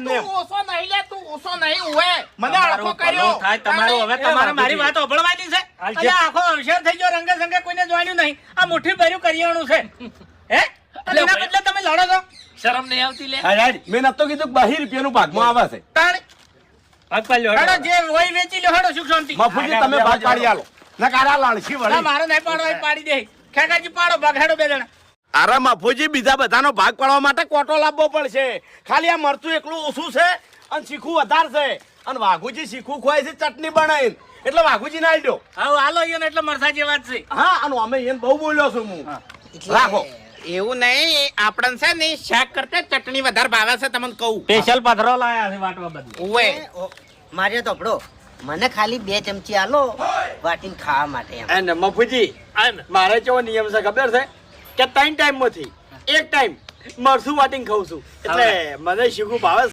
તું ઓછો નહીં લે, તું ઓછો નહીં ઉવે. મને અડકો કર્યો. થાય તમારું. હવે તમારે મારી વાત સાંભળવાની છે. અલ્યા આખો અવસર થઈ ગયો, રંગે સંગે કોઈને જોવાનું નહીં. આ મુઠ્ઠી ભર્યું કરિયાણું છે. હે? અને એના બદલે તમે લડો છો. શરમ નહીં આવતી લે. મેં નતો કીધું 22 રૂપિયાનું ભાગમાં આવે છે. તાણ હેડો જે હોય વેચી લો. હેડો સુખ શાંતિ. મફુજી તમે ભાગ પાડી આલો ના કારા લાલસી ના વળી મારે નહીં પાડો, એ પાડી દે. ખેકાજી પાડો ભાગ. હેડો બે જણા. અરે મફુજી બીજા બધાનો ભાગ પાડવા માટે કોટો લાવવો પડશે. ખાલી આ મરચું એકલું ઓછું છે અને શીખું વધારે છે અને વાઘુજી શીખું ખોય છે ચટણી બનાવીને એટલે વાઘુજી ના આલ્યો. હવે હાલો ઈયોને એટલે મરસા જેવા જ છે. હા અને અમે એને બહુ બોલ્યો છું હું. રાખો એવું નહીં, આપણને છે ને શાક કરતા ચટણી વધારે ભાવે છે, તમને કહું. સ્પેશિયલ પથરો લાયા છે વાટવા બદલે. ઉવે. મારે તો ભડો મને ખાલી 2 ચમચી આલો વાટીને ખાવા માટે એમ. અને મફુજી મારે કેવો નિયમ છે ખબર છે કે 3 ટાઈમ માંથી 1 ટાઈમ મરસું વાટીને ખાઉં છું એટલે મને શીખું ભાવે.